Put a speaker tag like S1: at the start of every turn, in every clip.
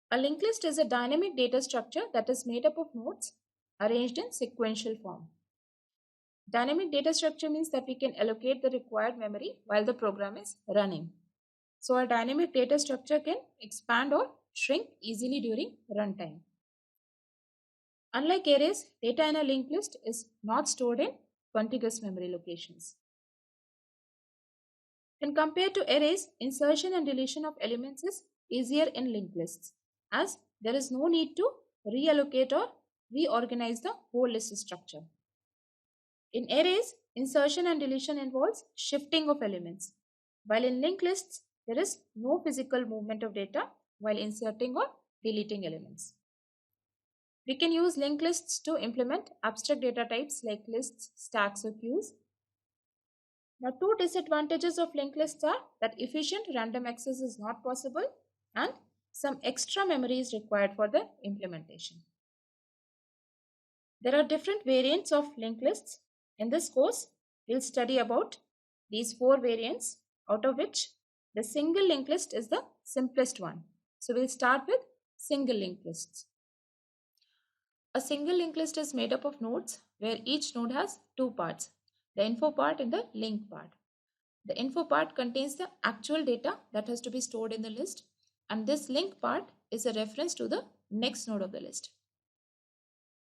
S1: A linked list is a dynamic data structure that is made up of nodes arranged in sequential form. Dynamic data structure means that we can allocate the required memory while the program is running. So a dynamic data structure can expand or shrink easily during runtime. Unlike arrays, data in a linked list is not stored in contiguous memory locations. When compared to arrays, insertion and deletion of elements is easier in linked lists, as there is no need to reallocate or reorganize the whole list structure. In arrays, insertion and deletion involves shifting of elements, while in linked lists, there is no physical movement of data while inserting or deleting elements. We can use linked lists to implement abstract data types like lists, stacks, or queues. Now, two disadvantages of linked lists are that efficient random access is not possible and some extra memory is required for the implementation. There are different variants of linked lists. In this course, we'll study about these four variants, out of which the single linked list is the simplest one. So we'll start with single linked lists. A single linked list is made up of nodes where each node has two parts, the info part and the link part. The info part contains the actual data that has to be stored in the list, and this link part is a reference to the next node of the list.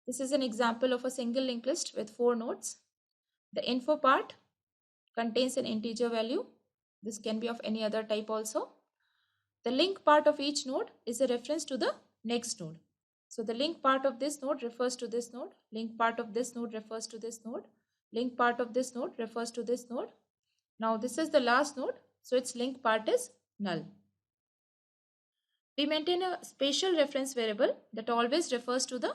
S1: This is an example of a single linked list with four nodes. The info part contains an integer value. This can be of any other type also. The link part of each node is a reference to the next node. So the link part of this node refers to this node. Link part of this node refers to this node. Link part of this node refers to this node. Now this is the last node, so its link part is null. We maintain a special reference variable that always refers to the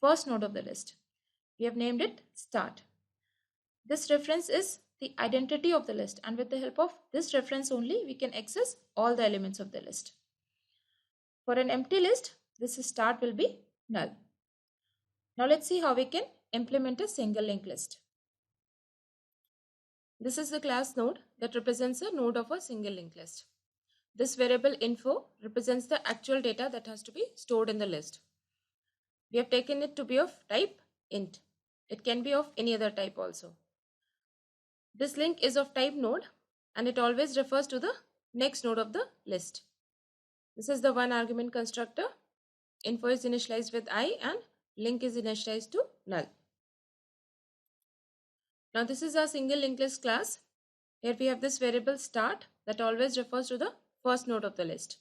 S1: first node of the list. We have named it start. This reference is the identity of the list, and with the help of this reference only, we can access all the elements of the list. For an empty list, this start will be null. Now let's see how we can implement a single linked list. This is the class node that represents a node of a single linked list. This variable info represents the actual data that has to be stored in the list. We have taken it to be of type int. It can be of any other type also. This link is of type node and it always refers to the next node of the list. This is the one argument constructor. Info is initialized with I and link is initialized to null. Now this is our single linked list class. Here we have this variable start that always refers to the first node of the list.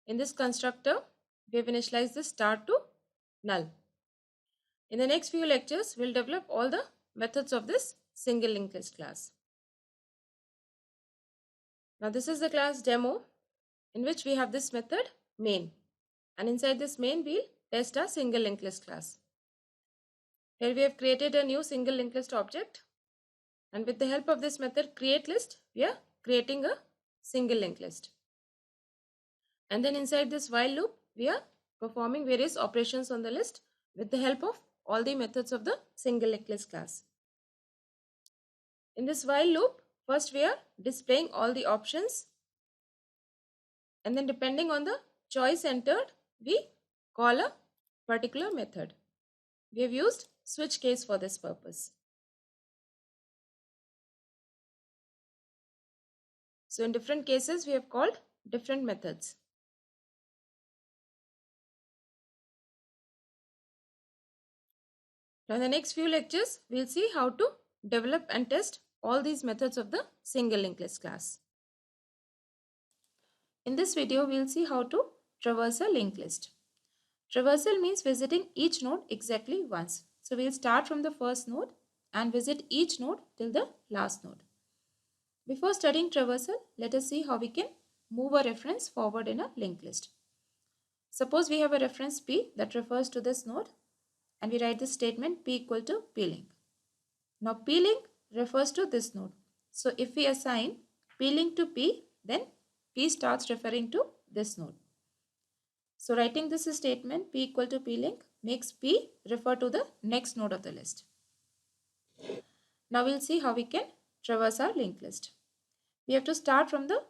S1: In this constructor, we have initialized the start to null. In the next few lectures, we'll develop all the methods of this single linked list class. Now this is the class demo in which we have this method main, and inside this main we'll test our single linked list class. Here we have created a new single linked list object, and with the help of this method create list, we are creating a single linked list. And then inside this while loop, we are performing various operations on the list with the help of all the methods of the single linked list class. In this while loop, first we are displaying all the options, and then depending on the choice entered, we call a particular method. We have used switch case for this purpose. So in different cases, we have called different methods. Now in the next few lectures, we'll see how to develop and test all these methods of the single linked list class. In this video, we'll see how to traverse a linked list. Traversal means visiting each node exactly once. So we'll start from the first node and visit each node till the last node. Before studying traversal, let us see how we can move a reference forward in a linked list. Suppose we have a reference P that refers to this node, and we write this statement P equal to P link. Now P link refers to this node. So if we assign P link to P, then P starts referring to this node. So writing this statement P equal to P link makes P refer to the next node of the list. Now we'll see how we can traverse our linked list. We have to start from the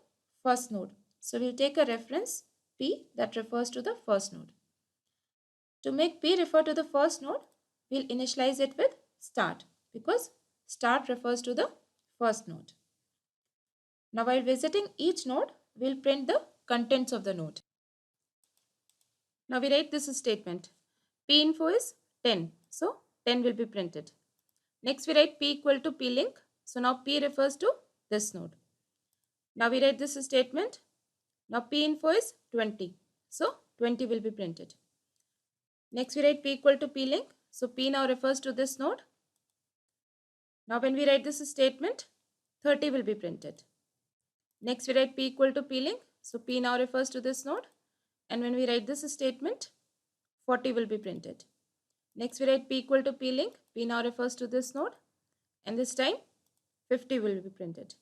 S1: first node. So we'll take a reference P that refers to the first node. To make P refer to the first node, we'll initialize it with start because start refers to the first node. Now while visiting each node, we'll print the contents of the node. Now we write this statement. P info is 10. So 10 will be printed. Next we write P equal to P link. So now P refers to this node. Now we write this statement. Now P info is 20. So 20 will be printed. Next we write P equal to P link. So P now refers to this node. Now when we write this statement, 30 will be printed. Next we write P equal to P link. So P now refers to this node. And when we write this statement, 40 will be printed. Next we write P equal to P link. P now refers to this node. And this time 50 will be printed.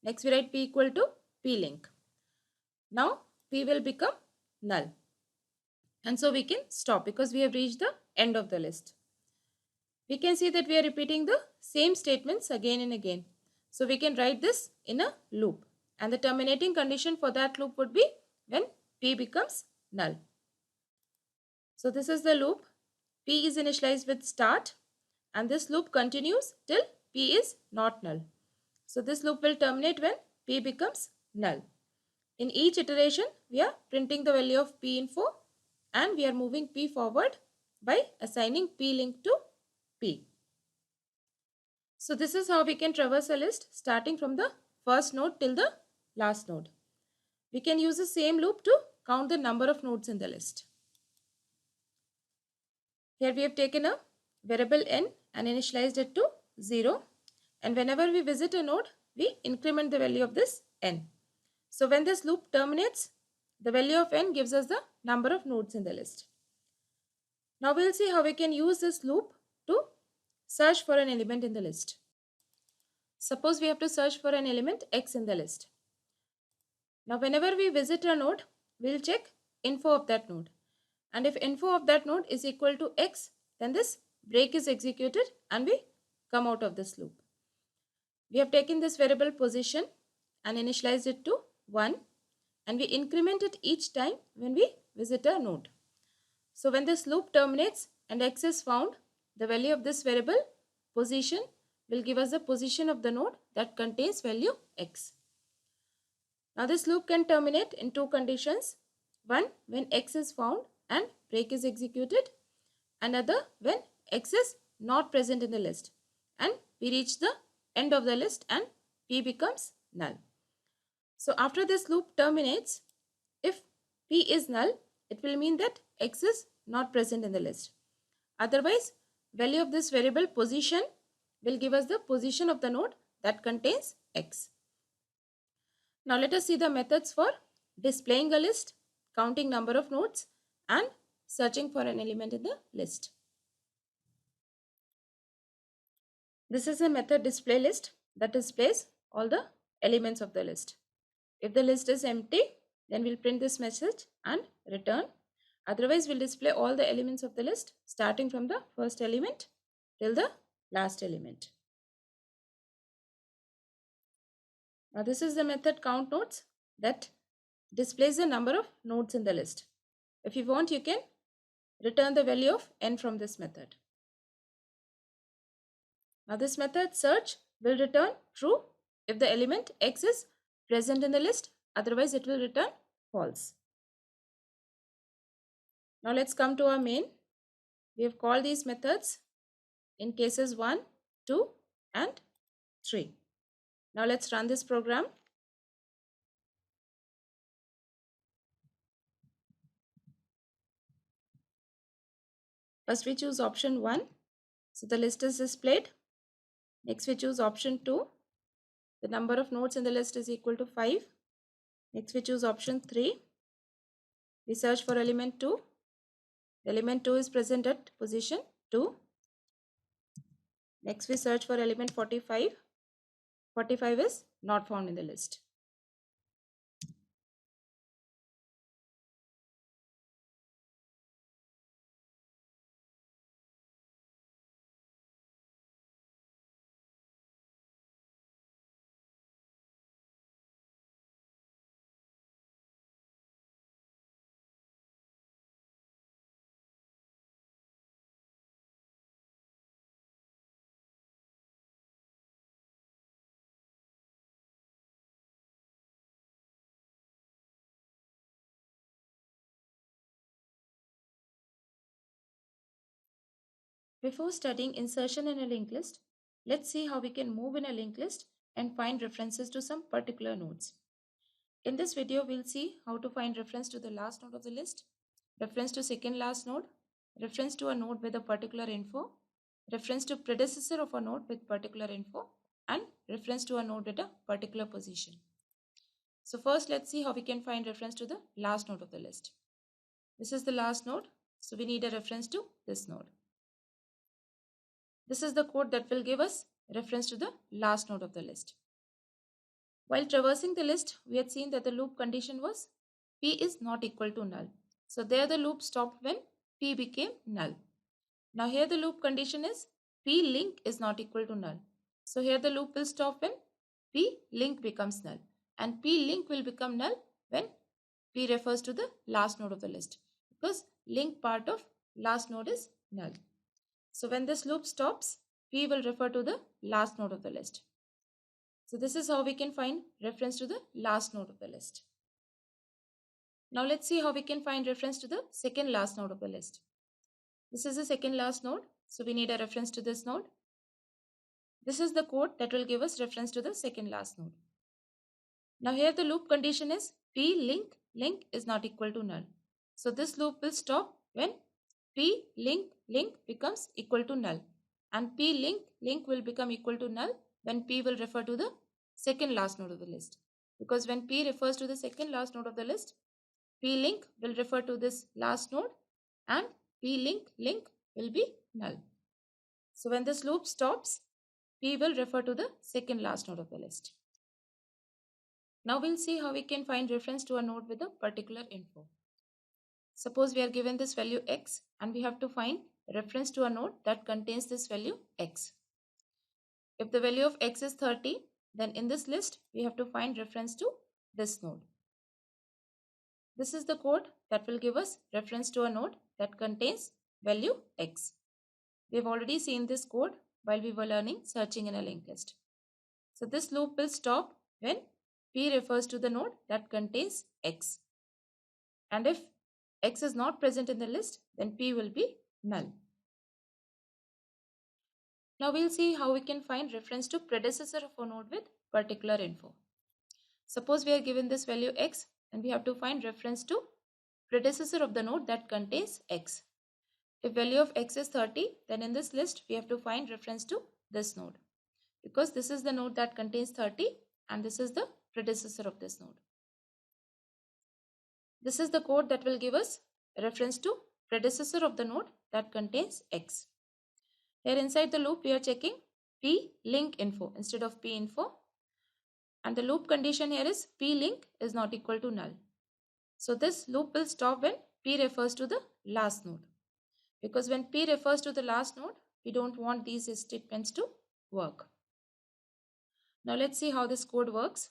S1: Next we write P equal to P link. Now P will become null. And so we can stop because we have reached the end of the list. We can see that we are repeating the same statements again and again. So we can write this in a loop. And the terminating condition for that loop would be when P becomes null. So this is the loop. P is initialized with start and this loop continues till P is not null. So this loop will terminate when P becomes null. In each iteration, we are printing the value of P info and we are moving P forward by assigning P link to P. So this is how we can traverse a list starting from the first node till the last node. We can use the same loop to count the number of nodes in the list. Here we have taken a variable n and initialized it to 0. And whenever we visit a node, we increment the value of this n. So when this loop terminates, the value of n gives us the number of nodes in the list. Now we'll see how we can use this loop to search for an element in the list. Suppose we have to search for an element x in the list. Now whenever we visit a node, we'll check info of that node. And if info of that node is equal to x, then this break is executed and we come out of this loop. We have taken this variable position and initialized it to 1 and we increment it each time when we visit a node. So when this loop terminates and x is found, the value of this variable position will give us the position of the node that contains value x. Now this loop can terminate in two conditions. One, when x is found and break is executed. Another, when x is not present in the list and we reach the end of the list and P becomes null. So after this loop terminates, if P is null, it will mean that x is not present in the list. Otherwise, value of this variable position will give us the position of the node that contains x. Now let us see the methods for displaying a list, counting number of nodes and searching for an element in the list. This is a method display list that displays all the elements of the list. If the list is empty, then we'll print this message and return. Otherwise, we'll display all the elements of the list starting from the first element till the last element. Now this is the method count nodes that displays the number of nodes in the list. If you want, you can return the value of n from this method. Now this method search will return true if the element x is present in the list, otherwise it will return false. Now let's come to our main. We have called these methods in cases 1, 2 and 3. Now let's run this program. First we choose option 1. So the list is displayed. Next we choose option 2. The number of nodes in the list is equal to 5. Next we choose option 3. We search for element 2. The element 2 is present at position 2. Next we search for element 45. 45 is not found in the list. Before studying insertion in a linked list, let's see how we can move in a linked list and find references to some particular nodes. In this video, we'll see how to find reference to the last node of the list, reference to second last node, reference to a node with a particular info, reference to predecessor of a node with particular info, and reference to a node at a particular position. So first, let's see how we can find reference to the last node of the list. This is the last node, so we need a reference to this node. This is the code that will give us reference to the last node of the list. While traversing the list, we had seen that the loop condition was p is not equal to null. So there the loop stopped when p became null. Now here the loop condition is p link is not equal to null. So here the loop will stop when p link becomes null, and p link will become null when p refers to the last node of the list, because link part of last node is null. So when this loop stops, p will refer to the last node of the list. So this is how we can find reference to the last node of the list. Now let's see how we can find reference to the second last node of the list. This is the second last node, so we need a reference to this node. This is the code that will give us reference to the second last node. Now here the loop condition is p link is not equal to null. So this loop will stop when p link becomes equal to null, and p link will become equal to null when p will refer to the second last node of the list, because when p refers to the second last node of the list, p link will refer to this last node and p link will be null. So when this loop stops, p will refer to the second last node of the list. Now we'll see how we can find reference to a node with a particular info. Suppose we are given this value x and we have to find reference to a node that contains this value x. If the value of x is 30, then in this list we have to find reference to this node. This is the code that will give us reference to a node that contains value x. We have already seen this code while we were learning searching in a linked list. So this loop will stop when p refers to the node that contains x. And if x is not present in the list, then p will be null. Now we'll see how we can find reference to predecessor of a node with particular info. Suppose we are given this value x and we have to find reference to predecessor of the node that contains x. If value of x is 30, then in this list we have to find reference to this node, because this is the node that contains 30 and this is the predecessor of this node. This is the code that will give us reference to predecessor of the node that contains x. Here inside the loop we are checking p link info instead of p info, and the loop condition here is p link is not equal to null. So this loop will stop when p refers to the last node, because when p refers to the last node, we don't want these statements to work. Now let's see how this code works.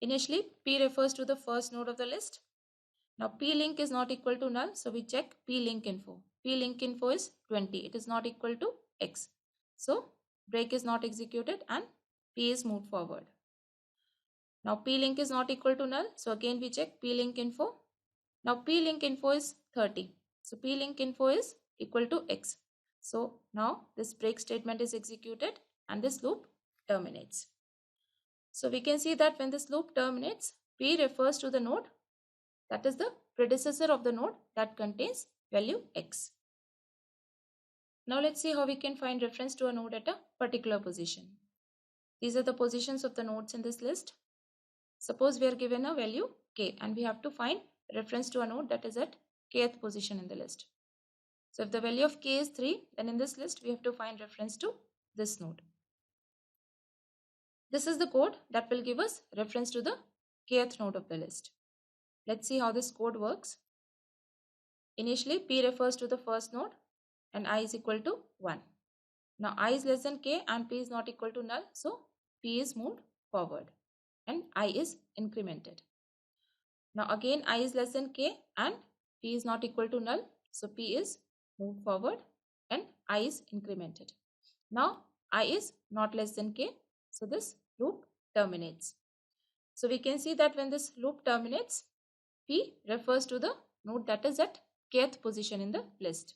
S1: Initially p refers to the first node of the list. Now p link is not equal to null, so we check p link info. P link info is 20, it is not equal to x. So break is not executed and p is moved forward. Now p link is not equal to null, so again we check p link info. Now p link info is 30, so p link info is equal to x. So now this break statement is executed and this loop terminates. So we can see that when this loop terminates, p refers to the node that is the predecessor of the node that contains value x. Now let's see how we can find reference to a node at a particular position. These are the positions of the nodes in this list. Suppose we are given a value k and we have to find reference to a node that is at kth position in the list. So if the value of k is 3, then in this list we have to find reference to this node. This is the code that will give us reference to the kth node of the list. Let's see how this code works. Initially p refers to the first node and I is equal to 1. Now I is less than k and p is not equal to null, so p is moved forward and I is incremented. Now again I is less than k and p is not equal to null, so p is moved forward and I is incremented. Now I is not less than k, so this loop terminates. So we can see that when this loop terminates, p refers to the node that is at kth position in the list.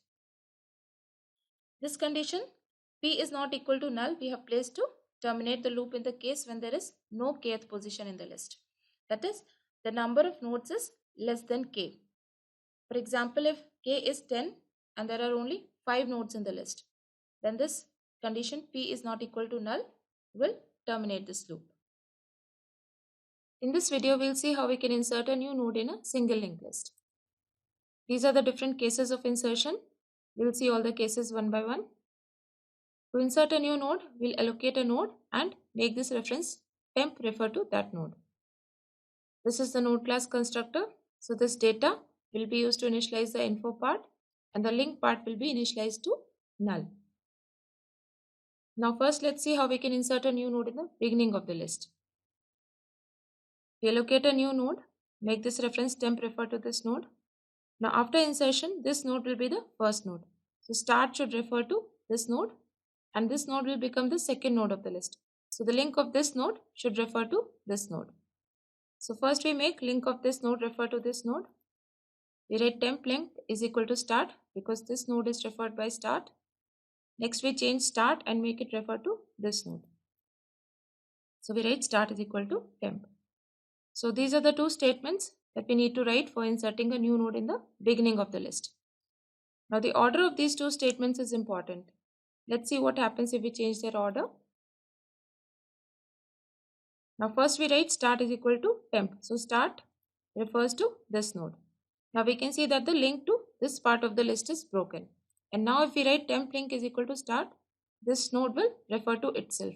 S1: This condition p is not equal to null we have placed to terminate the loop in the case when there is no kth position in the list. That is, the number of nodes is less than k. For example, if k is 10 and there are only 5 nodes in the list, then this condition p is not equal to null will terminate this loop. In this video, we'll see how we can insert a new node in a single linked list. These are the different cases of insertion. We'll see all the cases one by one. To insert a new node, we'll allocate a node and make this reference temp refer to that node. This is the node class constructor. So this data will be used to initialize the info part and the link part will be initialized to null. Now first let's see how we can insert a new node in the beginning of the list. We allocate a new node, make this reference temp refer to this node. Now after insertion, this node will be the first node. So start should refer to this node and this node will become the second node of the list. So the link of this node should refer to this node. So first we make link of this node refer to this node. We write temp link is equal to start because this node is referred by start. Next we change start and make it refer to this node. So we write start is equal to temp. So these are the two statements that we need to write for inserting a new node in the beginning of the list. Now the order of these two statements is important. Let's see what happens if we change their order. Now first we write start is equal to temp. So start refers to this node. Now we can see that the link to this part of the list is broken. And now if we write temp link is equal to start, this node will refer to itself.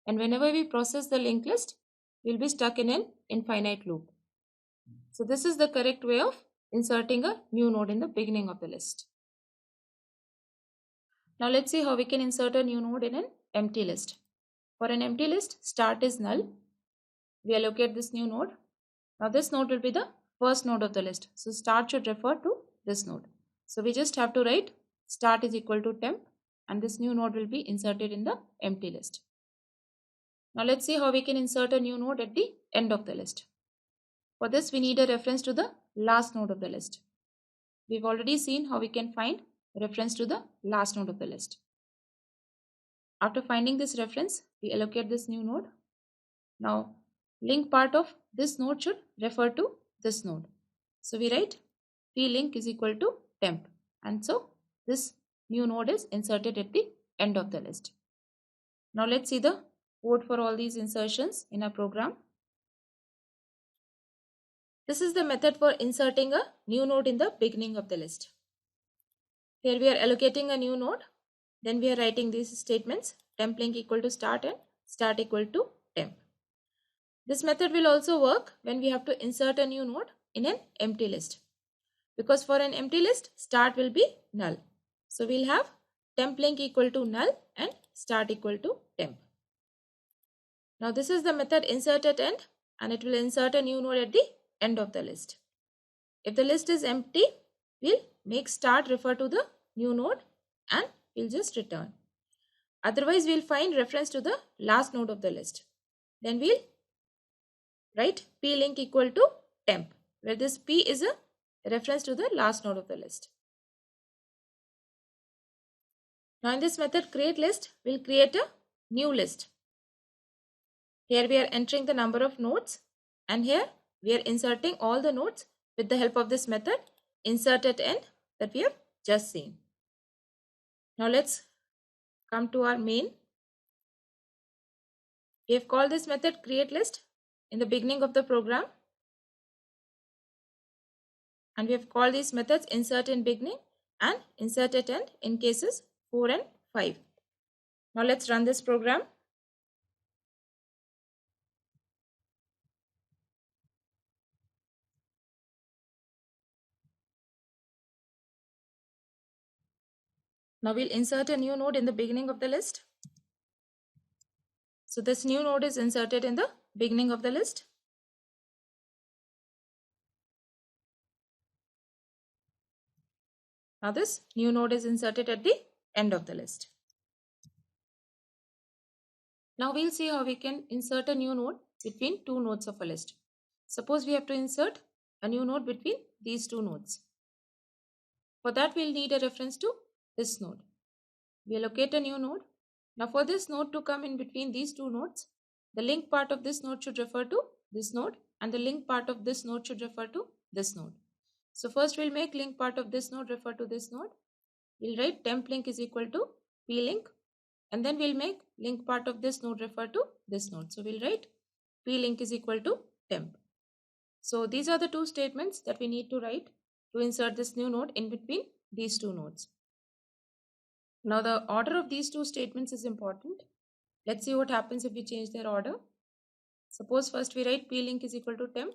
S1: And whenever we process the linked list, we'll be stuck in an infinite loop. So this is the correct way of inserting a new node in the beginning of the list. Now let's see how we can insert a new node in an empty list. For an empty list, start is null. We allocate this new node. Now this node will be the first node of the list. So start should refer to this node. So we just have to write start is equal to temp and this new node will be inserted in the empty list. Now let's see how we can insert a new node at the end of the list. For this we need a reference to the last node of the list. We've already seen how we can find reference to the last node of the list. After finding this reference, we allocate this new node. Now link part of this node should refer to this node. So we write p link is equal to temp and so this new node is inserted at the end of the list. Now let's see the code for all these insertions in our program. This is the method for inserting a new node in the beginning of the list. Here we are allocating a new node. Then we are writing these statements temp link equal to start and start equal to temp. This method will also work when we have to insert a new node in an empty list. Because for an empty list, start will be null. So we'll have temp link equal to null and start equal to temp. Now this is the method insert at end and it will insert a new node at the end of the list. If the list is empty, we'll make start refer to the new node and we'll just return. Otherwise, we'll find reference to the last node of the list. Then we'll write p link equal to temp, where this p is a reference to the last node of the list. Now in this method create list, we'll create a new list. Here we are entering the number of nodes and here we are inserting all the nodes with the help of this method insert at end that we have just seen. Now let's come to our main. We have called this method create list in the beginning of the program and we have called these methods insert in beginning and insert at end in cases 4 and 5. Now let's run this program. Now we'll insert a new node in the beginning of the list. So this new node is inserted in the beginning of the list. Now this new node is inserted at the end of the list. Now we'll see how we can insert a new node between two nodes of a list. Suppose we have to insert a new node between these two nodes. For that we'll need a reference to this node. We allocate a new node. Now for this node to come in between these two nodes, the link part of this node should refer to this node and the link part of this node should refer to this node. So first we'll make link part of this node refer to this node. We'll write temp link is equal to p link, and then we'll make link part of this node refer to this node. So we'll write p link is equal to temp. So these are the two statements that we need to write to insert this new node in between these two nodes. Now the order of these two statements is important. Let's see what happens if we change their order. Suppose first we write p link is equal to temp.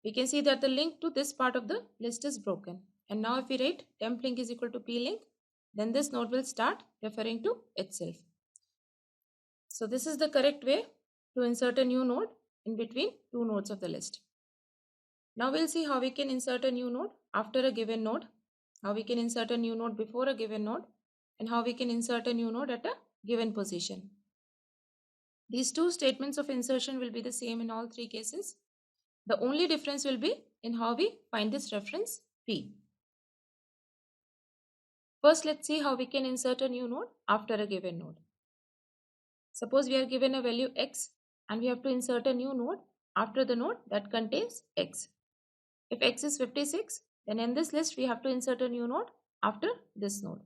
S1: We can see that the link to this part of the list is broken. And now if we write temp link is equal to p link, then this node will start referring to itself. So this is the correct way to insert a new node in between two nodes of the list. Now we'll see how we can insert a new node after a given node, how we can insert a new node before a given node, and how we can insert a new node at a given position. These two statements of insertion will be the same in all three cases. The only difference will be in how we find this reference p. First, let's see how we can insert a new node after a given node. Suppose we are given a value x and we have to insert a new node after the node that contains x. If x is 56, then in this list we have to insert a new node after this node.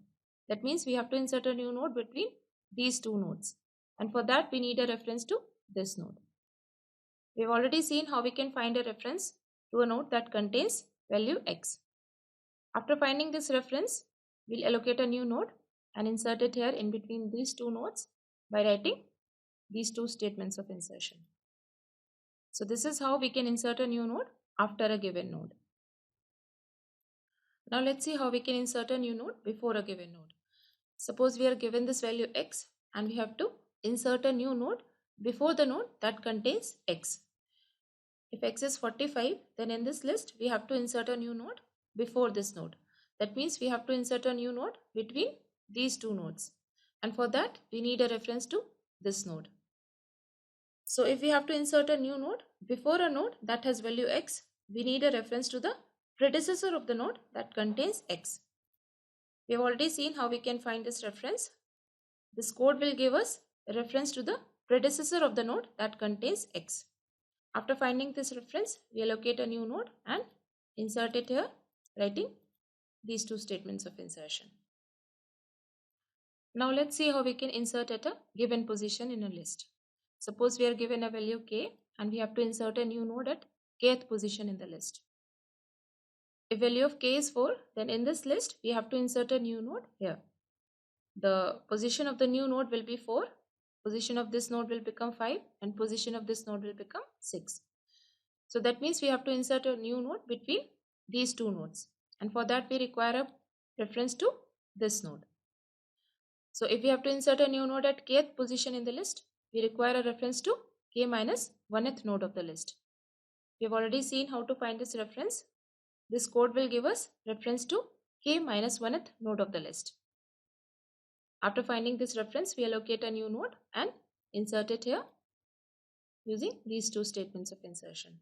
S1: That means we have to insert a new node between these two nodes. And for that we need a reference to this node. We have already seen how we can find a reference to a node that contains value x. After finding this reference, we'll allocate a new node and insert it here in between these two nodes by writing these two statements of insertion. So this is how we can insert a new node after a given node. Now let's see how we can insert a new node before a given node. Suppose we are given this value x and we have to insert a new node before the node that contains x. If x is 45, then in this list we have to insert a new node before this node. That means we have to insert a new node between these two nodes. And for that we need a reference to this node. So if we have to insert a new node before a node that has value x, we need a reference to the predecessor of the node that contains x. We have already seen how we can find this reference. This code will give us a reference to the predecessor of the node that contains x. After finding this reference, we allocate a new node and insert it here, writing these two statements of insertion. Now let's see how we can insert at a given position in a list. Suppose we are given a value k and we have to insert a new node at kth position in the list. If value of k is 4, then in this list we have to insert a new node here. The position of the new node will be 4, position of this node will become 5, and position of this node will become 6. So that means we have to insert a new node between these two nodes, and for that we require a reference to this node. So if we have to insert a new node at kth position in the list, we require a reference to k minus 1th node of the list. We have already seen how to find this reference. This code will give us reference to k minus 1th node of the list. After finding this reference, we allocate a new node and insert it here using these two statements of insertion.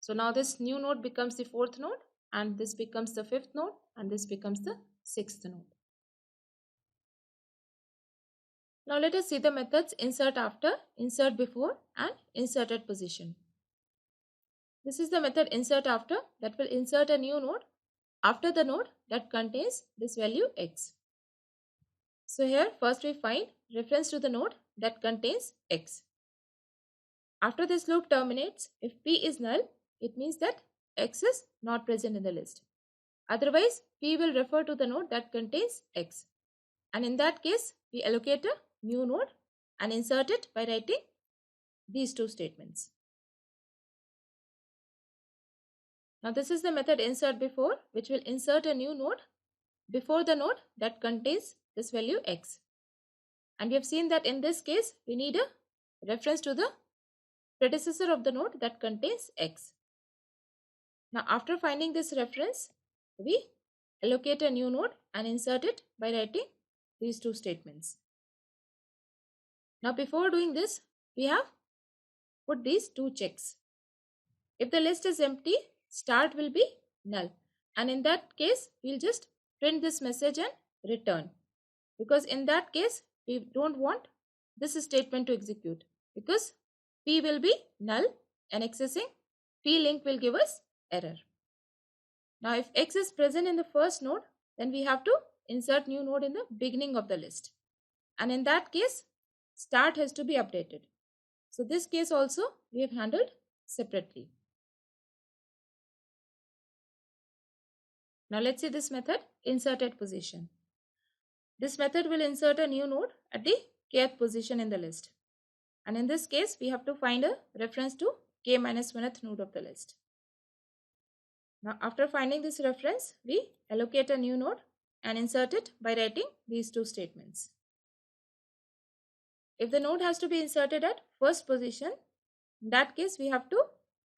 S1: So now this new node becomes the 4th node, and this becomes the 5th node, and this becomes the 6th node. Now let us see the methods insert after, insert before, and insert at position. This is the method insert after, that will insert a new node after the node that contains this value x. So here first we find reference to the node that contains x. After this loop terminates, if p is null, it means that x is not present in the list. Otherwise, p will refer to the node that contains x. And in that case, we allocate a new node and insert it by writing these two statements. Now this is the method insert before, which will insert a new node before the node that contains this value x. And we have seen that in this case, we need a reference to the predecessor of the node that contains x. Now after finding this reference, we allocate a new node and insert it by writing these two statements. Now before doing this, we have put these two checks. If the list is empty, start will be null, and in that case we'll just print this message and return. because in that case we don't want this statement to execute, because p will be null and accessing p link will give us error. Now if x is present in the first node, then we have to insert new node in the beginning of the list, and in that case start has to be updated. So this case also we have handled separately. Now let's see this method, insert at position. This method will insert a new node at the kth position in the list, and in this case we have to find a reference to k minus 1th node of the list. Now after finding this reference, we allocate a new node and insert it by writing these two statements. If the node has to be inserted at first position, in that case we have to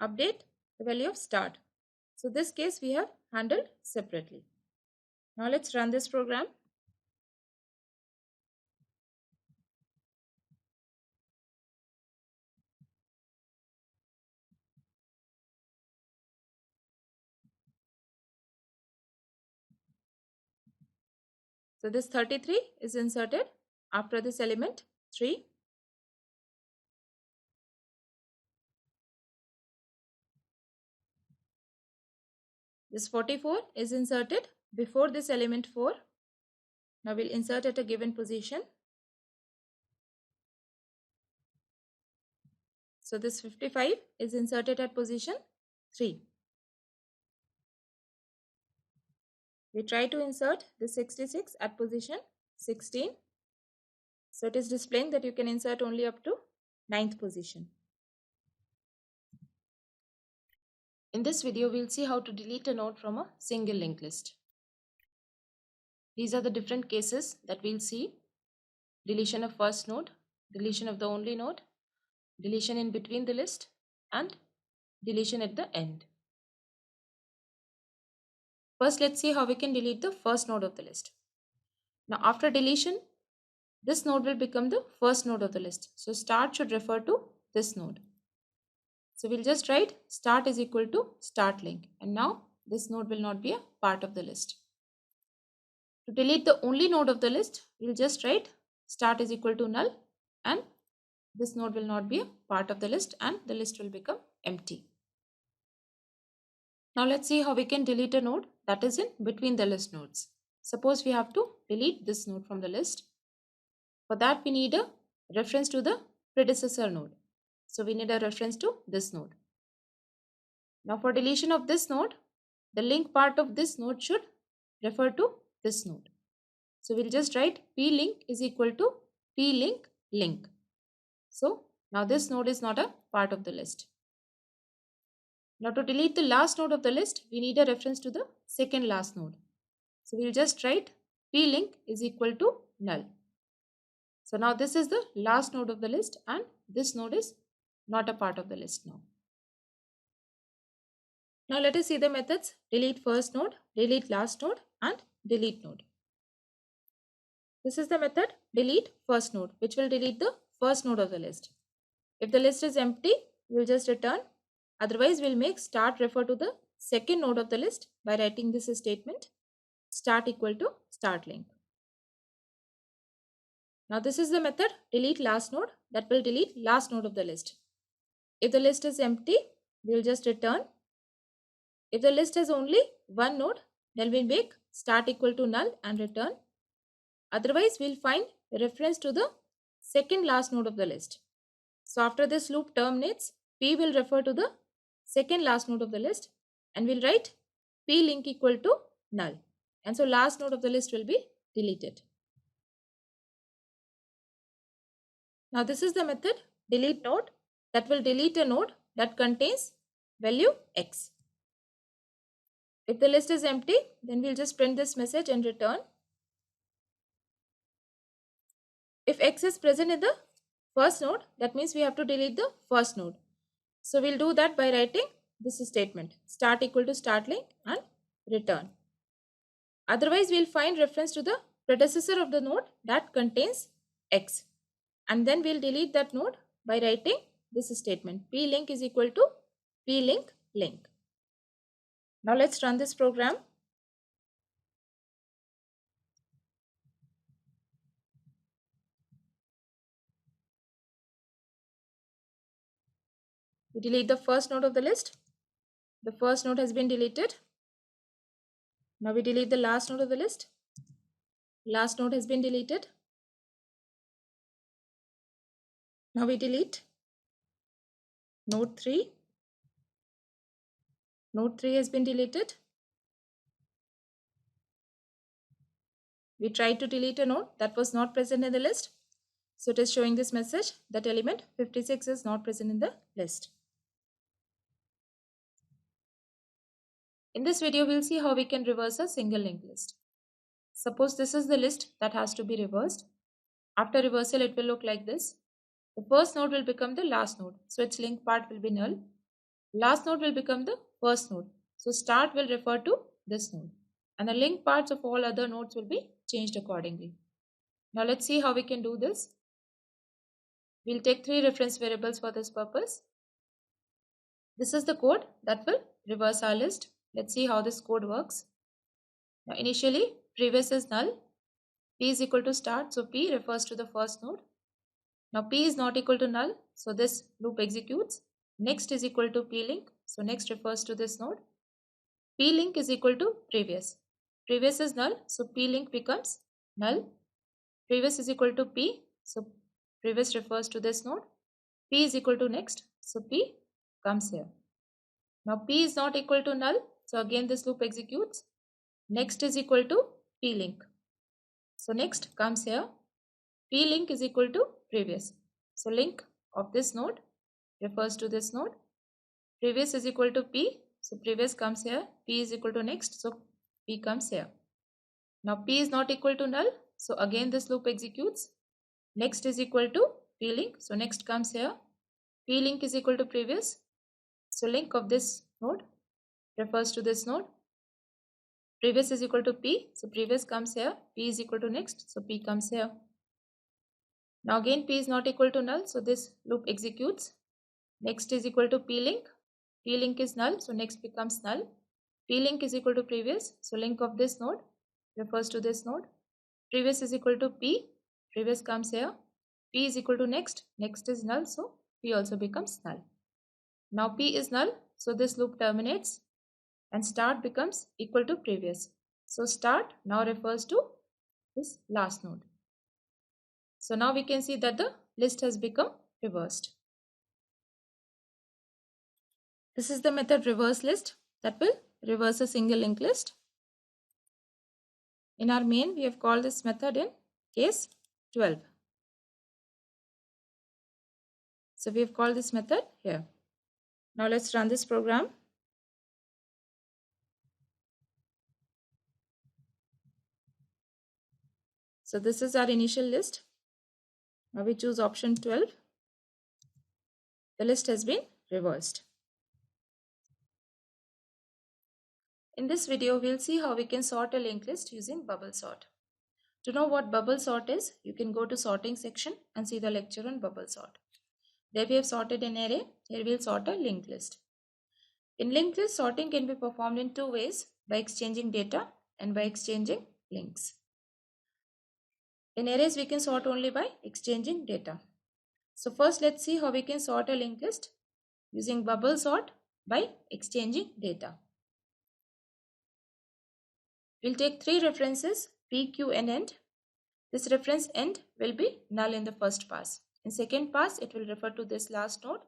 S1: update the value of start. So this case we have handled separately. Now let's run this program. So this 33 is inserted after this element 3. This 44 is inserted before this element 4. Now we'll insert at a given position. So this 55 is inserted at position 3. We try to insert the 66 at position 16. So it is displaying that you can insert only up to 9th position. In this video, we'll see how to delete a node from a single linked list. These are the different cases that we'll see: deletion of first node, deletion of the only node, deletion in between the list, and deletion at the end. First, let's see how we can delete the first node of the list. Now, after deletion, this node will become the first node of the list. So, start should refer to this node. So, we'll just write start is equal to start link, and now this node will not be a part of the list. To delete the only node of the list, we'll just write start is equal to null, and this node will not be a part of the list and the list will become empty. Now let's see how we can delete a node that is in between the list nodes. Suppose we have to delete this node from the list. For that we need a reference to the predecessor node. So we need a reference to this node. Now for deletion of this node, the link part of this node should refer to this node. So we'll just write p-link is equal to p-link link. So now this node is not a part of the list. Now to delete the last node of the list, we need a reference to the second last node. So we'll just write p-link is equal to null. So now this is the last node of the list and this node is not a part of the list now. Now let us see the methods: delete first node, delete last node, and delete node. This is the method delete first node, which will delete the first node of the list. If the list is empty, we will just return. Otherwise, we'll make start refer to the second node of the list by writing this statement: start equal to start link. Now this is the method delete last node, that will delete last node of the list. If the list is empty, we will just return. If the list has only one node, then we'll make start equal to null and return. Otherwise, we'll find a reference to the second last node of the list. So after this loop terminates, p will refer to the second last node of the list and we'll write p link equal to null. And so last node of the list will be deleted. Now this is the method delete node, that will delete a node that contains value x. If the list is empty, then we'll just print this message and return. If x is present in the first node, that means we have to delete the first node. So we'll do that by writing this statement: start equal to start link and return. Otherwise, we'll find reference to the predecessor of the node that contains x. And then we'll delete that node by writing this statement: p link is equal to p link link. Now let's run this program. We delete the first node of the list. The first node has been deleted. Now we delete the last node of the list. Last node has been deleted. Now we delete node 3. Node 3 has been deleted. We tried to delete a node that was not present in the list. So it is showing this message that element 56 is not present in the list. In this video, we'll see how we can reverse a single linked list. Suppose this is the list that has to be reversed. After reversal, it will look like this. The first node will become the last node, so its link part will be null. Last node will become the first node, so start will refer to this node. And the link parts of all other nodes will be changed accordingly. Now let's see how we can do this. We'll take 3 reference variables for this purpose. This is the code that will reverse our list. Let's see how this code works. Now initially, previous is null. P is equal to start, so P refers to the first node. Now P is not equal to null, so this loop executes. Next is equal to P-link, so next refers to this node. P-link is equal to previous. Previous is null, so P-link becomes null. Previous is equal to P, so previous refers to this node. P is equal to next, so P comes here. Now P is not equal to null, so again this loop executes. Next is equal to P-link. So next comes here. P-link is equal to previous. So link of this node refers to this node. Previous is equal to P, so previous comes here. P is equal to next, so P comes here. Now P is not equal to null, so again this loop executes. Next is equal to P-link, so next comes here. P-link is equal to previous, so link of this node refers to this node. Previous is equal to P, so previous comes here. P is equal to next, so P comes here. Now again P is not equal to null, so this loop executes. Next is equal to P-link. P-link is null, so next becomes null. P-link is equal to previous, so link of this node refers to this node. Previous is equal to P, previous comes here. P is equal to next, next is null, so P also becomes null. Now P is null, so this loop terminates and start becomes equal to previous. So start now refers to this last node. So now we can see that the list has become reversed. This is the method reverse list that will reverse a single linked list. In our main, we have called this method in case 12. So we have called this method here. Now let's run this program. So this is our initial list. Now we choose option 12. The list has been reversed. In this video, we'll see how we can sort a linked list using bubble sort. To know what bubble sort is, you can go to sorting section and see the lecture on bubble sort. There we have sorted an array. Here we'll sort a linked list. In linked list, sorting can be performed in 2 ways, by exchanging data and by exchanging links. In arrays, we can sort only by exchanging data. So first, let's see how we can sort a linked list using bubble sort by exchanging data. We'll take 3 references, P, Q and end. This reference end will be null in the first pass. In second pass, it will refer to this last node.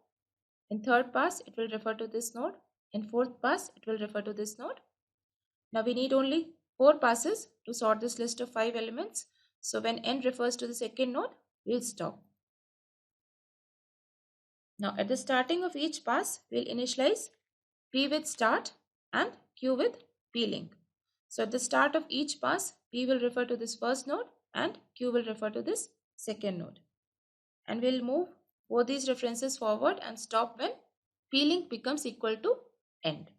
S1: In third pass, it will refer to this node. In fourth pass, it will refer to this node. Now we need only 4 passes to sort this list of 5 elements. So when end refers to the second node, we'll stop. Now at the starting of each pass, we'll initialize P with start and Q with P-link. So at the start of each pass, P will refer to this first node and Q will refer to this second node. And we'll move both these references forward and stop when P-link becomes equal to end.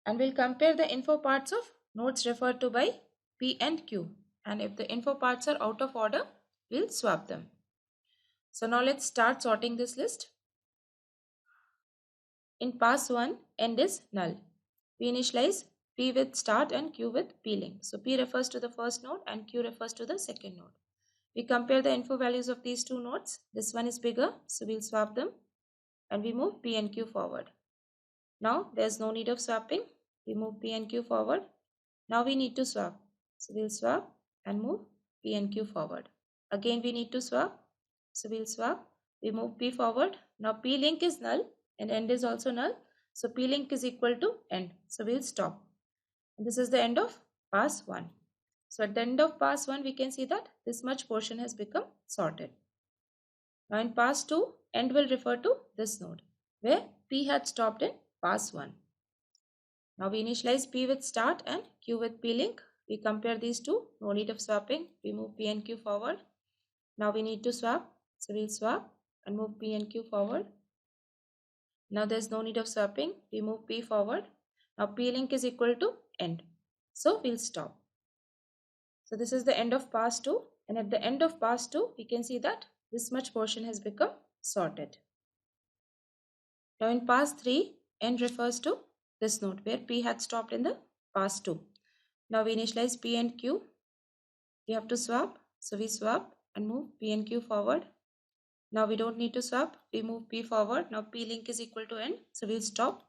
S1: And we'll compare the info parts of nodes referred to by P and Q. And if the info parts are out of order, we'll swap them. So now let's start sorting this list. In pass 1, end is null. We initialize P with start and Q with P-link. So P refers to the first node and Q refers to the second node. We compare the info values of these 2 nodes. This one is bigger, so we'll swap them. and we move P and Q forward. Now there's no need of swapping. We move P and Q forward. Now we need to swap. So we'll swap and move P and Q forward. Again we need to swap. So we'll swap. We move P forward. Now P link is null and end is also null. So P link is equal to end. So we'll stop. And this is the end of pass 1. So at the end of pass 1, we can see that this much portion has become sorted. Now in pass 2, end will refer to this node where P had stopped in pass 1. Now we initialize P with start and Q with P link. We compare these two, no need of swapping. We move P and Q forward. Now we need to swap. So we'll swap and move P and Q forward. Now there's no need of swapping. We move P forward. Now P link is equal to end. So we'll stop. So this is the end of pass 2. And at the end of pass 2, we can see that this much portion has become sorted. Now in pass 3, end refers to this node where P had stopped in the pass 2. Now we initialize P and Q. We have to swap. So we swap and move P and Q forward. Now we don't need to swap. We move P forward. Now P link is equal to end. So we'll stop.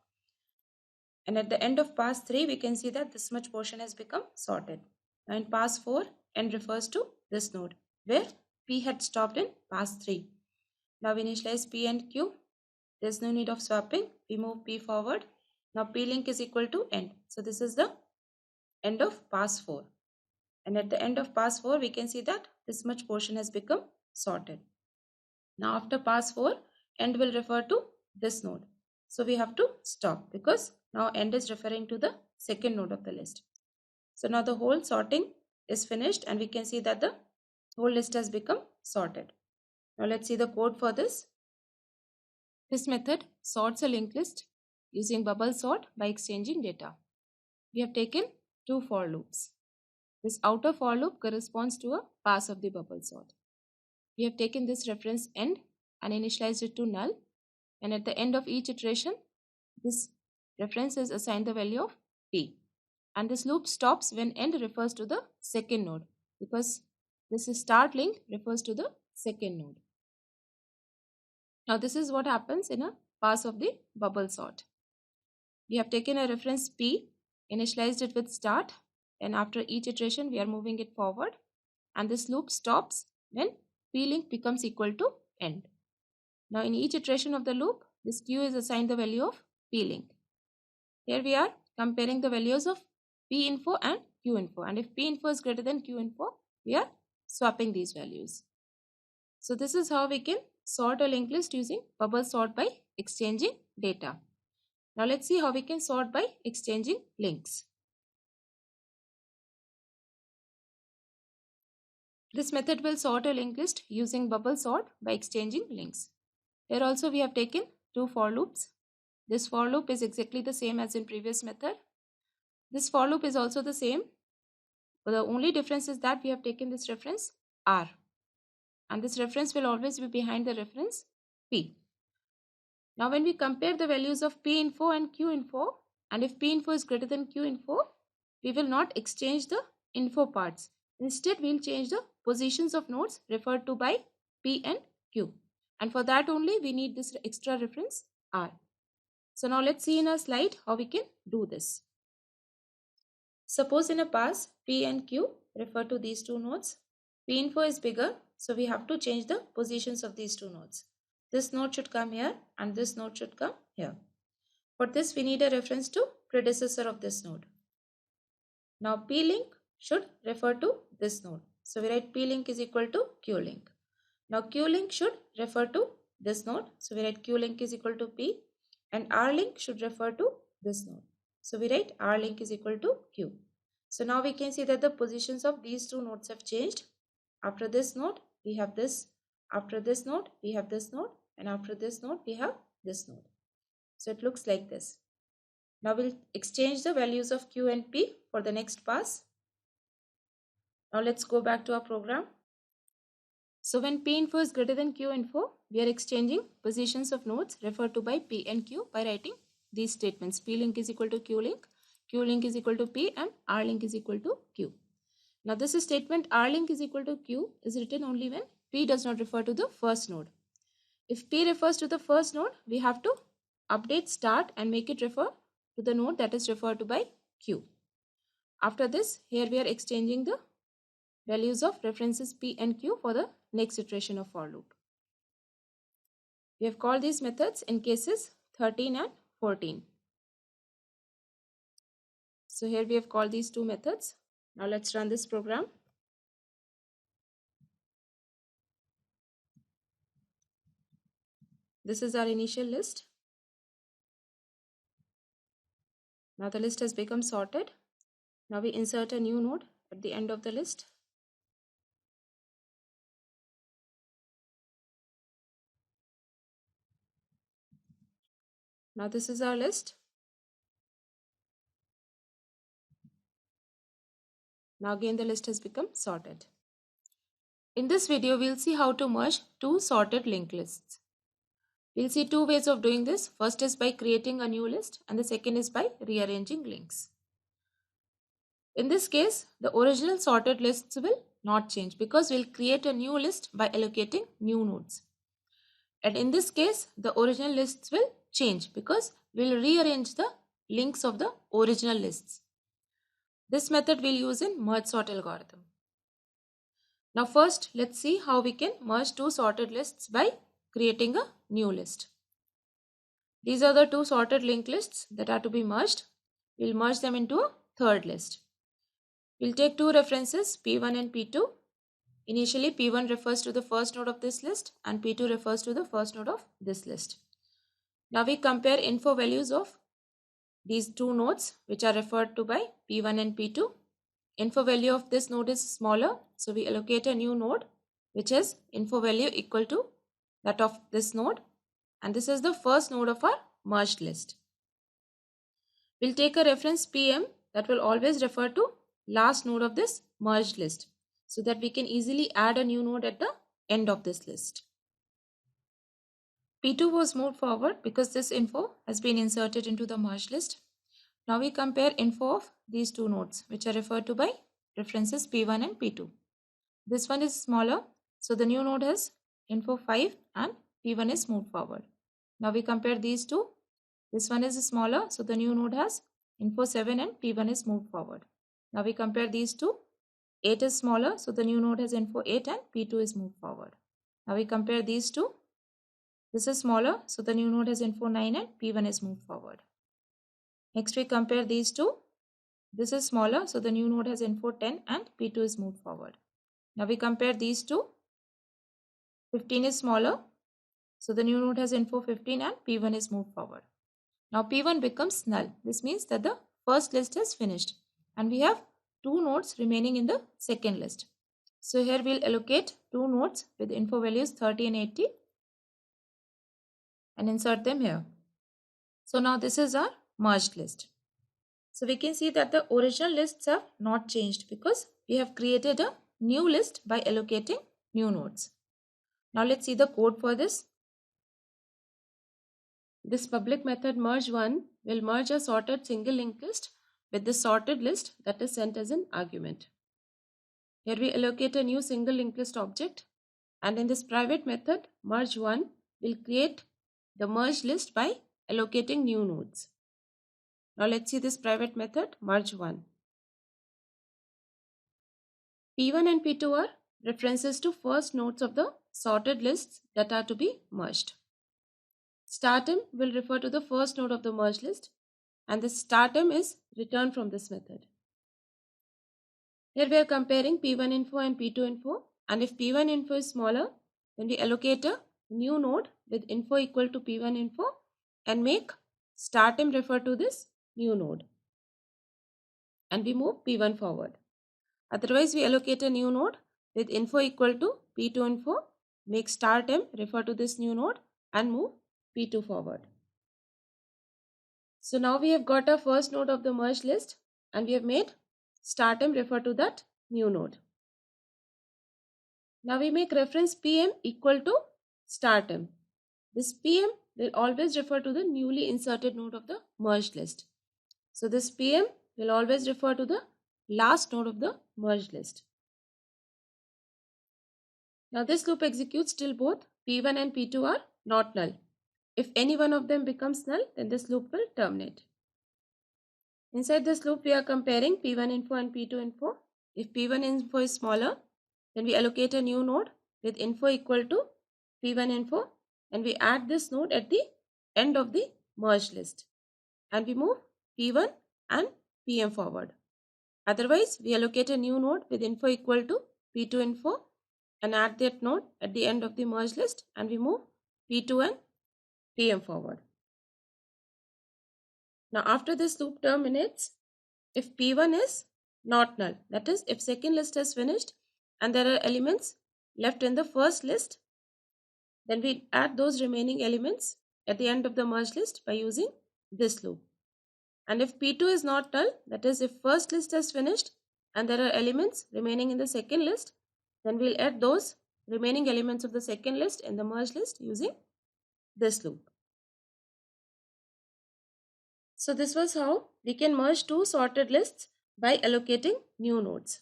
S1: And at the end of pass 3, we can see that this much portion has become sorted. Now in pass 4, end refers to this node where P had stopped in pass 3. Now we initialize P and Q. There's no need of swapping. We move P forward. Now P link is equal to end. So this is the end of pass 4. And at the end of pass 4, we can see that this much portion has become sorted. Now after pass 4, end will refer to this node. So we have to stop because now end is referring to the second node of the list. So now the whole sorting is finished and we can see that the whole list has become sorted. Now let's see the code for this. This method sorts a linked list using bubble sort by exchanging data. We have taken 2 for loops. This outer for loop corresponds to a pass of the bubble sort. We have taken this reference end and initialized it to null, and at the end of each iteration, this reference is assigned the value of P. And this loop stops when end refers to the second node because this start link refers to the second node. Now this is what happens in a pass of the bubble sort. We have taken a reference P, initialized it with start, and after each iteration we are moving it forward, and this loop stops when P link becomes equal to end. Now in each iteration of the loop, this Q is assigned the value of P link. Here we are comparing the values of P info and Q info, and if P info is greater than Q info, we are swapping these values. So this is how we can sort a linked list using bubble sort by exchanging data. Now let's see how we can sort by exchanging links. This method will sort a linked list using bubble sort by exchanging links. Here also we have taken 2 for loops. This for loop is exactly the same as in previous method. This for loop is also the same, but the only difference is that we have taken this reference R, and this reference will always be behind the reference P. Now when we compare the values of P info and Q info, and if P info is greater than Q info, we will not exchange the info parts. Instead, we will change the positions of nodes referred to by P and Q. And for that only, we need this extra reference R. So now let's see in a slide how we can do this. Suppose in a pass, P and Q refer to these 2 nodes. P info is bigger, so we have to change the positions of these 2 nodes. This node should come here and this node should come here. For this, we need a reference to predecessor of this node. Now P link should refer to this node. So we write P link is equal to Q link. Now Q link should refer to this node. So we write Q link is equal to P, and R link should refer to this node. So we write R link is equal to Q. So now we can see that the positions of these 2 nodes have changed. After this node, we have this. After this node, we have this node. And after this node, we have this node. So it looks like this. Now we'll exchange the values of Q and P for the next pass. Now let's go back to our program. So when P info is greater than Q info, we are exchanging positions of nodes referred to by P and Q by writing these statements. P link is equal to Q link is equal to P, and R link is equal to Q. Now this statement R link is equal to Q is written only when P does not refer to the first node. If P refers to the first node, we have to update start and make it refer to the node that is referred to by Q. After this, here we are exchanging the values of references P and Q for the next iteration of for loop. We have called these methods in cases 13 and 14. So here we have called these two methods. Now let's run this program. This is our initial list. Now the list has become sorted. Now we insert a new node at the end of the list. Now this is our list. Now again the list has become sorted. In this video, we'll see how to merge two sorted linked lists. We'll see two ways of doing this. First is by creating a new list and the second is by rearranging links. In this case, the original sorted lists will not change because we'll create a new list by allocating new nodes. And in this case, the original lists will change because we'll rearrange the links of the original lists. This method we'll use in merge sort algorithm. Now first, let's see how we can merge two sorted lists by creating a new list. These are the two sorted linked lists that are to be merged. We'll merge them into a third list. We'll take two references P1 and P2. Initially, P1 refers to the first node of this list and P2 refers to the first node of this list. Now we compare info values of these two nodes which are referred to by P1 and P2. Info value of this node is smaller, so we allocate a new node which has info value equal to that of this node, and this is the first node of our merged list. We'll take a reference PM that will always refer to last node of this merged list so that we can easily add a new node at the end of this list. P2 was moved forward because this info has been inserted into the merged list. Now we compare info of these two nodes which are referred to by references P1 and P2. This one is smaller, so the new node has info 5 and P1 is moved forward. Now we compare these two. This one is smaller, so the new node has info 7 and P1 is moved forward. Now we compare these two. 8 is smaller, so the new node has info 8 and P2 is moved forward. Now we compare these two. This is smaller, so the new node has info 9 and P1 is moved forward. Next we compare these two. This is smaller, so the new node has info 10 and P2 is moved forward. Now we compare these two. 15 is smaller, so the new node has info 15 and P1 is moved forward. Now P1 becomes null. This means that the first list is finished and we have two nodes remaining in the second list. So here we'll allocate two nodes with info values 30 and 80 and insert them here. So now this is our merged list. So we can see that the original lists have not changed because we have created a new list by allocating new nodes. Now let's see the code for this. This public method merge1 will merge a sorted single linked list with the sorted list that is sent as an argument. Here we allocate a new single linked list object, and in this private method merge1 will create the merged list by allocating new nodes. Now let's see this private method merge1. P1 and P2 are references to first nodes of the sorted lists that are to be merged. StartIm will refer to the first node of the merged list, and the startIm is returned from this method. Here we are comparing P1 info and P2 info, and if P1 info is smaller, then we allocate a new node with info equal to P1 info and make startIm refer to this new node, and we move P1 forward. Otherwise, we allocate a new node with info equal to P2 info, make startIm refer to this new node and move P2 forward. So now we have got our first node of the merged list and we have made startIm refer to that new node. Now we make reference PM equal to startIm. This PM will always refer to the newly inserted node of the merged list. So this PM will always refer to the last node of the merged list. Now this loop executes till both P1 and P2 are not null. If any one of them becomes null, then this loop will terminate. Inside this loop, we are comparing P1 info and P2 info. If P1 info is smaller, then we allocate a new node with info equal to P1 info, and we add this node at the end of the merged list, and we move P1 and PM forward. Otherwise, we allocate a new node with info equal to P2 info and add that node at the end of the merged list, and we move P2 and PM forward. Now after this loop terminates, if P1 is not null, that is if second list is finished and there are elements left in the first list, then we add those remaining elements at the end of the merged list by using this loop. And if P2 is not null, that is if first list is finished and there are elements remaining in the second list, then we'll add those remaining elements of the second list in the merged list using this loop. So this was how we can merge two sorted lists by allocating new nodes.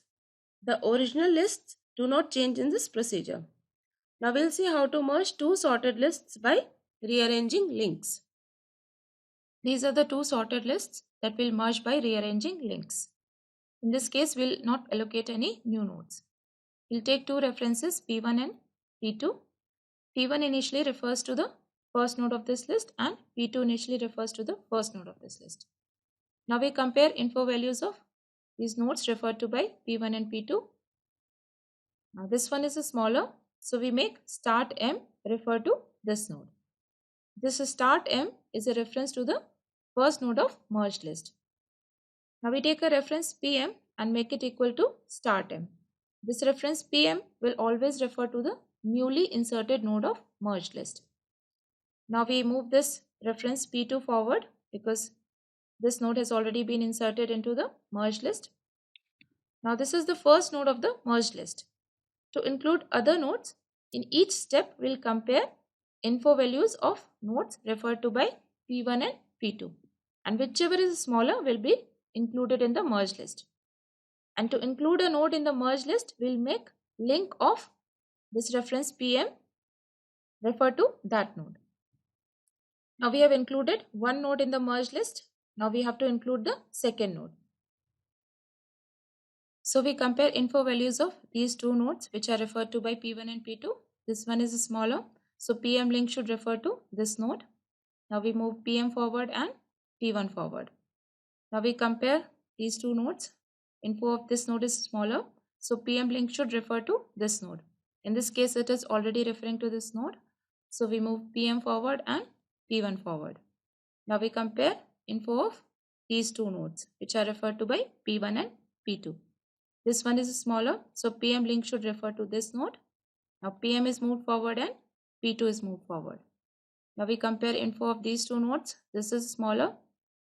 S1: The original lists do not change in this procedure. Now we'll see how to merge two sorted lists by rearranging links. These are the two sorted lists that will merge by rearranging links. In this case, we'll not allocate any new nodes. We'll take two references P1 and P2. P1 initially refers to the first node of this list and P2 initially refers to the first node of this list. Now we compare info values of these nodes referred to by P1 and P2. Now this one is a smaller, so we make start M refer to this node. This start M is a reference to the first node of merged list. Now we take a reference PM and make it equal to start M. This reference PM will always refer to the newly inserted node of merged list. Now we move this reference P2 forward because this node has already been inserted into the merged list. Now this is the first node of the merged list. To include other nodes, in each step we'll compare info values of nodes referred to by P1 and P2, and whichever is smaller will be included in the merged list. And to include a node in the merged list, we'll make link of this reference PM refer to that node. Now we have included one node in the merged list. Now we have to include the second node. So we compare info values of these two nodes which are referred to by P1 and P2. This one is smaller, so PM link should refer to this node. Now we move PM forward and P1 forward. Now we compare these two nodes. Info of this node is smaller, so PM link should refer to this node. In this case, it is already referring to this node, so we move PM forward and P1 forward. Now we compare info of these two nodes which are referred to by P1 and P2. This one is smaller, so PM link should refer to this node. Now PM is moved forward and P2 is moved forward. Now we compare info of these two nodes. This is smaller,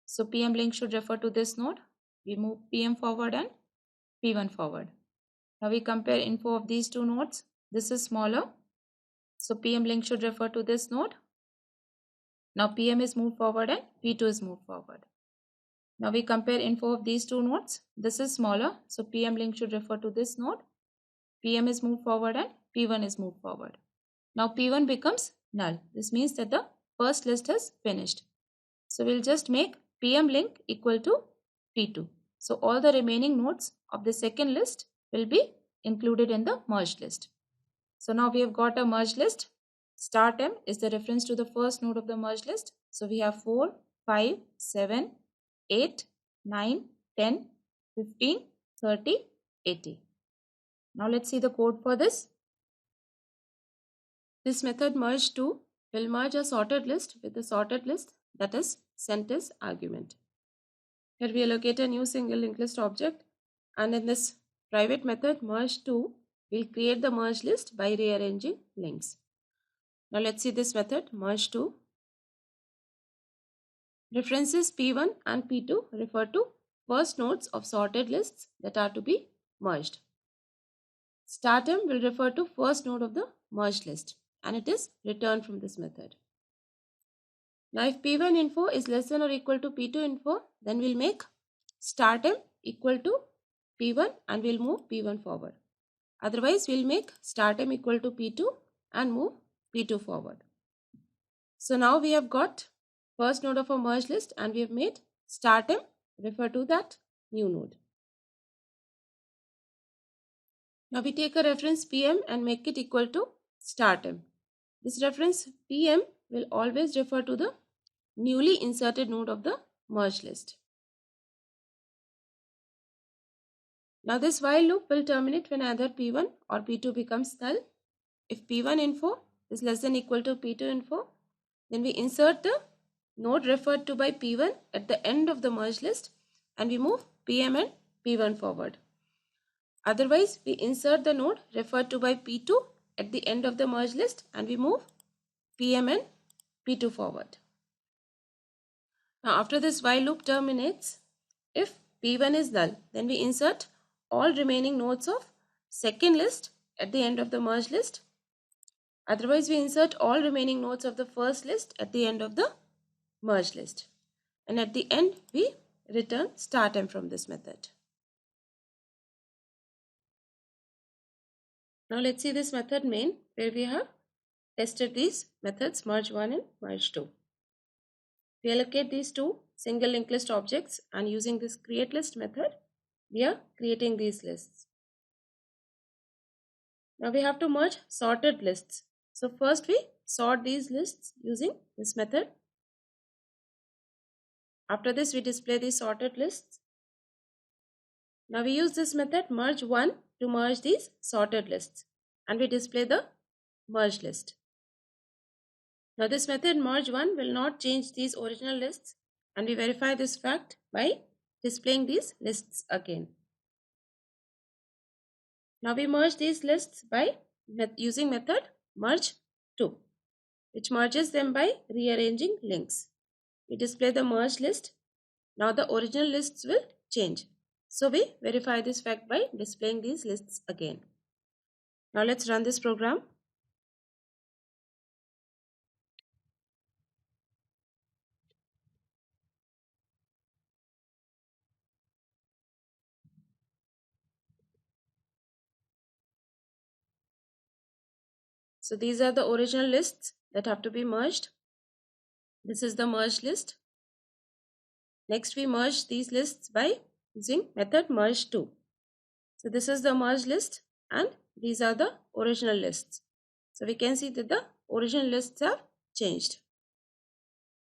S1: so PM link should refer to this node. We move PM forward and P1 forward. Now we compare info of these two nodes. This is smaller, so PM link should refer to this node. Now PM is moved forward and P2 is moved forward. Now we compare info of these two nodes. This is smaller, so PM link should refer to this node. PM is moved forward and P1 is moved forward. Now P1 becomes null. This means that the first list is finished. So we'll just make PM link equal to P2. So all the remaining nodes of the second list will be included in the merged list. So now we have got a merged list. Start M is the reference to the first node of the merged list. So we have 4, 5, 7, 8, 9, 10, 15, 30, 80. Now let's see the code for this. This method merge2 will merge a sorted list with a sorted list, that is sent as argument. Here we allocate a new single linked list object, and in this private method merge2 will create the merged list by rearranging links. Now let's see this method merge2. References P1 and P2 refer to first nodes of sorted lists that are to be merged. StartM will refer to first node of the merged list, and it is returned from this method. Now if P1 info is less than or equal to P2 info, then we'll make startM equal to P1 and we'll move P1 forward. Otherwise, we'll make startM equal to P2 and move P2 forward. So now we have got first node of a merge list and we have made startm refer to that new node. Now we take a reference PM and make it equal to startm. This reference PM will always refer to the newly inserted node of the merge list. Now this while loop will terminate when either P1 or P2 becomes null. If P1 info is less than equal to P2 info, then we insert the node referred to by P1 at the end of the merge list and we move PM and P1 forward. Otherwise, we insert the node referred to by P2 at the end of the merge list and we move PM and P2 forward. Now after this while loop terminates, if P1 is null, then we insert all remaining nodes of second list at the end of the merge list. Otherwise, we insert all remaining nodes of the first list at the end of the merge list. And at the end, we return startm from this method. Now let's see this method main where we have tested these methods merge1 and merge2. We allocate these two single linked list objects and using this create list method, we are creating these lists. Now we have to merge sorted lists. So first we sort these lists using this method. After this we display these sorted lists. Now we use this method merge1 to merge these sorted lists and we display the merge list. Now this method merge1 will not change these original lists and we verify this fact by displaying these lists again. Now we merge these lists by using method merge2, which merges them by rearranging links. We display the merged list. Now the original lists will change. So we verify this fact by displaying these lists again. Now let's run this program. So these are the original lists that have to be merged. This is the merged list. Next we merge these lists by using method merge2. So this is the merged list and these are the original lists. So we can see that the original lists have changed.